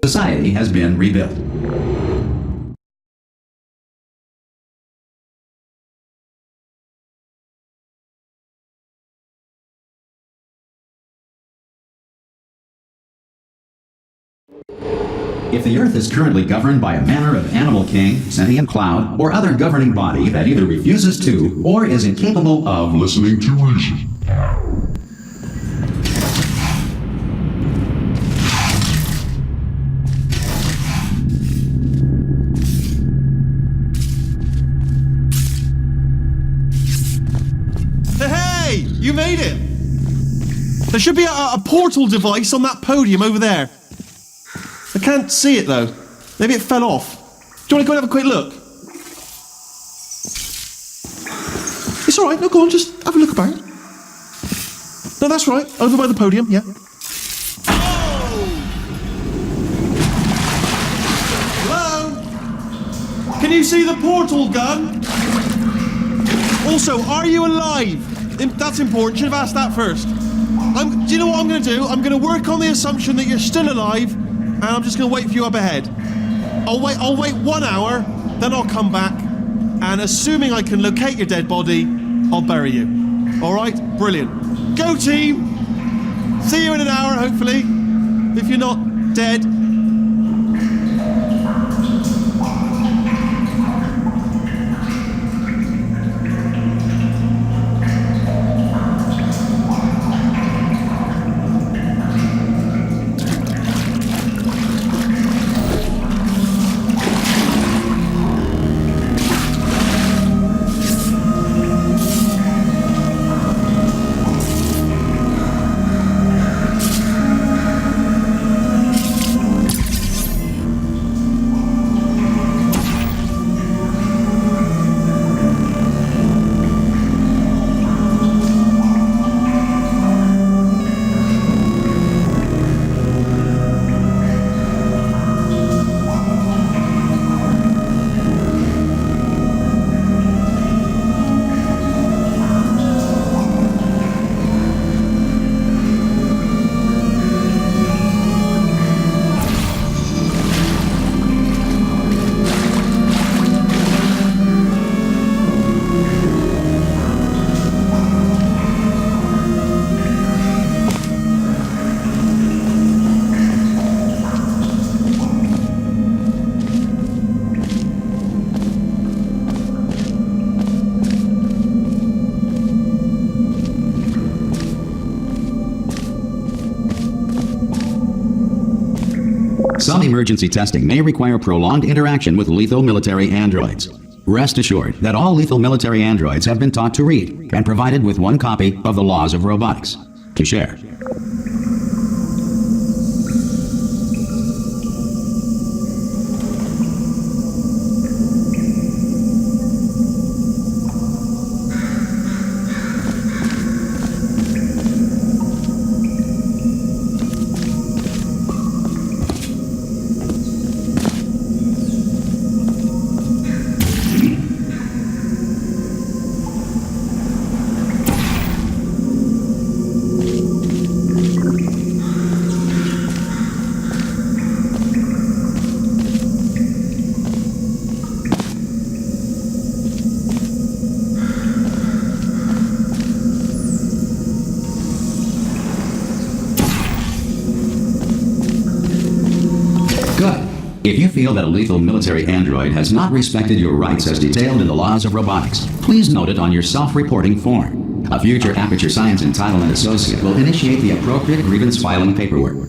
Society has been rebuilt. If the Earth is currently governed by a manner of animal king, sentient cloud, or other governing body that either refuses to or is incapable of listening to reason. Hey! You made it! There should be a portal device on that podium over there. I can't see it though. Maybe it fell off. Do you want to go and have a quick look? It's alright, no, go on, just have a look about. No, that's right, over by the podium, yeah. Hello? Can you see the portal gun? Also, are you alive? That's important, should have asked that first. Do you know what I'm going to do? I'm going to work on the assumption that you're still alive, and I'm just going to wait for you up ahead. I'll wait 1 hour, then I'll come back, and assuming I can locate your dead body, I'll bury you. Alright? Brilliant. Go team! See you in an hour, hopefully. If you're not dead. Some emergency testing may require prolonged interaction with lethal military androids. Rest assured that all lethal military androids have been taught to read and provided with one copy of the Laws of Robotics to share. If you feel that a lethal military android has not respected your rights as detailed in the Laws of Robotics, please note it on your self-reporting form. A future Aperture Science Entitlement Associate will initiate the appropriate grievance filing paperwork.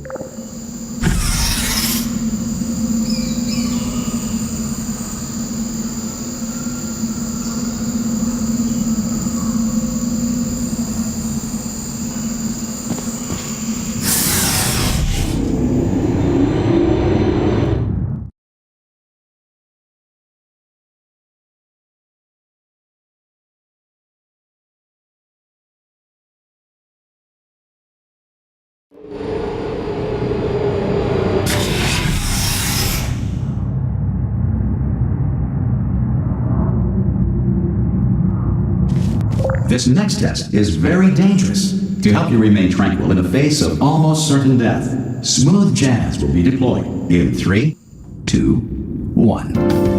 This next test is very dangerous to help you remain tranquil in the face of almost certain death. Smooth Jazz will be deployed in 3, 2, 1.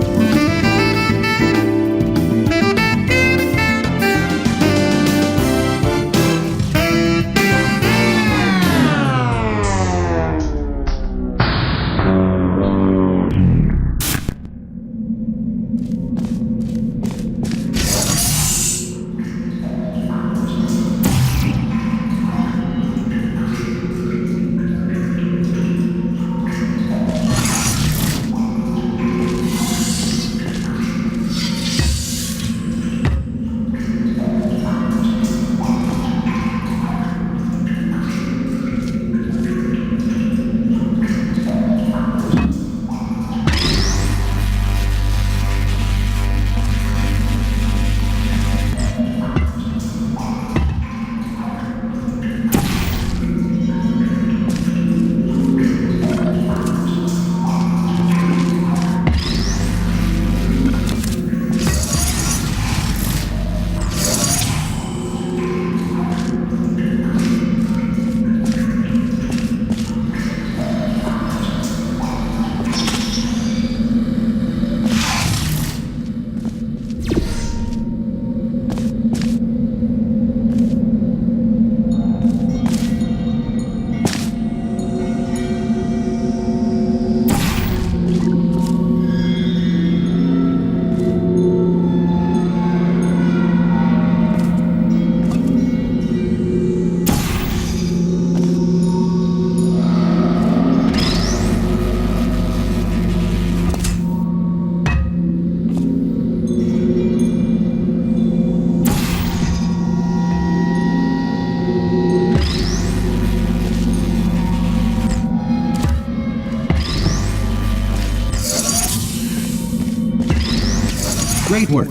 Great work.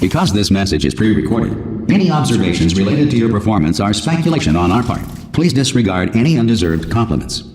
Because this message is pre-recorded, any observations related to your performance are speculation on our part. Please disregard any undeserved compliments.